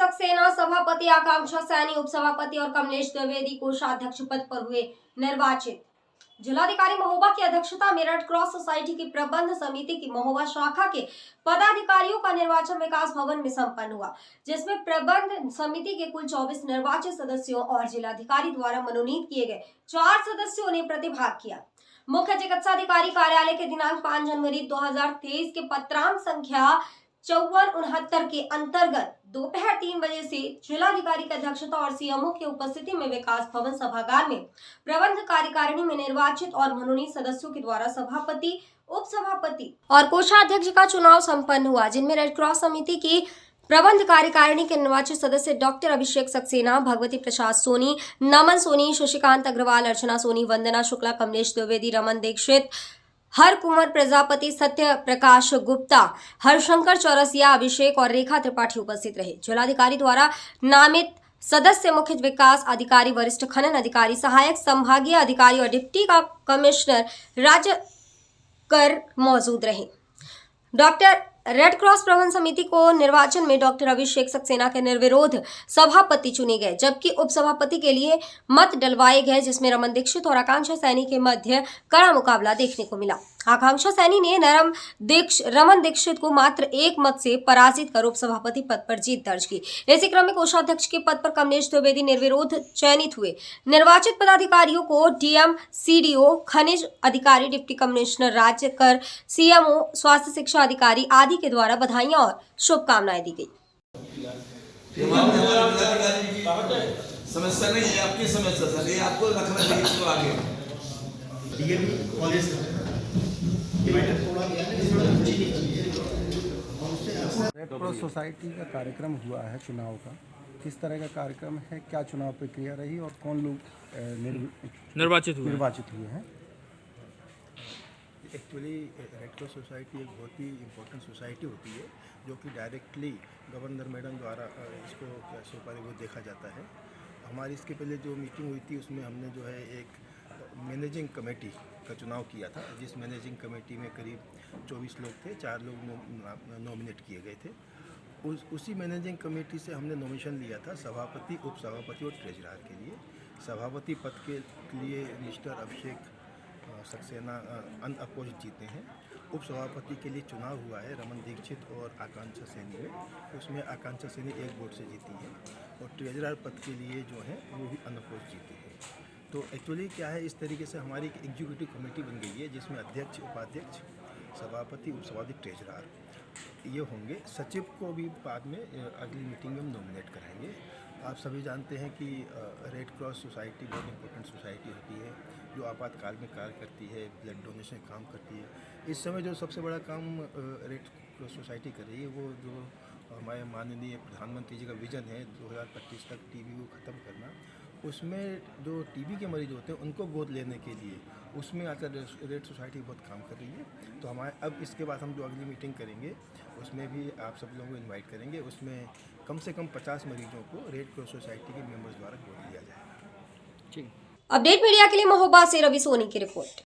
सक्सेना सभापति, आकांक्षा सैनी उपसभापति और कमलेश द्विवेदी कोषाध्यक्ष पद पर हुए निर्वाचित। जिलाधिकारी महोबा की अध्यक्षता में रेड क्रॉस सोसाइटी की प्रबंध समिति की महोबा शाखा के पदाधिकारियों का निर्वाचन विकास भवन में संपन्न हुआ, जिसमें प्रबंध समिति के कुल 24 निर्वाचित सदस्यों और जिलाधिकारी द्वारा मनोनीत किए गए 4 सदस्यों ने प्रतिभाग किया। मुख्य चिकित्साधिकारी कार्यालय के दिनांक 5 जनवरी 2023 के पत्रांक संख्या 5469 के अंतर्गत दोपहर 3 बजे से जिलाधिकारी की अध्यक्षता और सीएमओ की उपस्थिति में विकास भवन सभागार में प्रबंध कार्यकारिणी में निर्वाचित और मनोनीत सदस्यों के द्वारा सभापति, उपसभापति और कोषाध्यक्ष का चुनाव संपन्न हुआ, जिनमें रेड क्रॉस समिति की प्रबंध कार्यकारिणी के निर्वाचित सदस्य डॉक्टर अभिषेक सक्सेना, भगवती प्रसाद सोनी, नमन सोनी, शशिकांत अग्रवाल, अर्चना सोनी, वंदना शुक्ला, कमलेश द्विवेदी, रमन दीक्षित, हर कुमार प्रजापति, सत्य प्रकाश गुप्ता, हरशंकर चौरसिया, अभिषेक और रेखा त्रिपाठी उपस्थित रहे। जिलाधिकारी द्वारा नामित सदस्य मुख्य विकास अधिकारी, वरिष्ठ खनन अधिकारी, सहायक संभागीय अधिकारी और डिप्टी कमिश्नर राज्य कर मौजूद रहे। डॉक्टर रेड क्रॉस प्रबंध समिति को निर्वाचन में डॉक्टर अभिषेक सक्सेना के निर्विरोध सभापति चुने गए, जबकि उपसभापति के लिए मत डलवाए गए, जिसमें रमन दीक्षित और आकांक्षा सैनी के मध्य कड़ा मुकाबला देखने को मिला। आकांक्षा सैनी ने रमन दीक्षित को मात्र 1 मत से पराजित कर उपसभापति पद पर जीत दर्ज की। इसी क्रम में कोषाध्यक्ष के पद पर कमलेश द्विवेदी निर्विरोध चयनित हुए। निर्वाचित पदाधिकारियों को डीएम, सीडीओ, खनिज अधिकारी, डिप्टी कमिश्नर राज्य कर, सीएमओ, स्वास्थ्य शिक्षा अधिकारी आदि के द्वारा बधाइयां और शुभकामनाएं दी गई। समस्या नहीं है, आपकी समस्या सर, ये आपको रखना चाहिए इसको आगे। रेड क्रॉस सोसाइटी का कार्यक्रम हुआ है चुनाव का, किस तरह का कार्यक्रम है, क्या चुनाव प्रक्रिया रही और कौन लोग निर्वाचित हुए हैं? एक्चुअली रेड क्रॉस सोसाइटी एक बहुत ही इम्पोर्टेंट सोसाइटी होती है, जो कि डायरेक्टली गवर्नर मैडम द्वारा इसको सुपारी वो देखा जाता है। हमारी इसके पहले जो मीटिंग हुई थी उसमें हमने जो है एक मैनेजिंग कमेटी का चुनाव किया था, जिस मैनेजिंग कमेटी में करीब 24 लोग थे, 4 लोग नॉमिनेट किए गए थे। उसी मैनेजिंग कमेटी से हमने नॉमिनेशन लिया था सभापति, उपसभापति और ट्रेजरर के लिए। सभापति पद के लिए मिस्टर अभिषेक सक्सेना अनअपोज जीते हैं। उपसभापति के लिए चुनाव हुआ है रमन दीक्षित और आकांक्षा सैनी में, उसमें आकांक्षा सैनी 1 वोट से जीती है और ट्रेजरर पद के लिए जो है वो भी अनअपोज जीती है। तो एक्चुअली क्या है, इस तरीके से हमारी एक एग्जीक्यूटिव कमेटी बन गई है, जिसमें अध्यक्ष, उपाध्यक्ष, सभापति, उपसभापति, ट्रेजरर ये होंगे। सचिव को भी बाद में अगली मीटिंग में हम नॉमिनेट कराएंगे। आप सभी जानते हैं कि रेड क्रॉस सोसाइटी बहुत इंपॉर्टेंट सोसाइटी होती है, जो आपातकाल में कार्य करती है, ब्लड डोनेशन काम करती है। इस समय जो सबसे बड़ा काम रेड क्रॉस सोसाइटी कर रही है, वो जो हमारे माननीय प्रधानमंत्री जी का विज़न है 2025 तक टीबी को ख़त्म करना, उसमें जो टीबी के मरीज होते हैं उनको गोद लेने के लिए उसमें आकर रेड सोसाइटी बहुत काम कर रही है। तो हमारे अब इसके बाद हम जो अगली मीटिंग करेंगे उसमें भी आप सब लोगों को इनवाइट करेंगे। उसमें कम से कम 50 मरीजों को रेड क्रॉस सोसाइटी के मेंबर्स द्वारा गोद लिया जाएगा। अपडेट मीडिया के लिए महोबा से रवि सोनी की रिपोर्ट।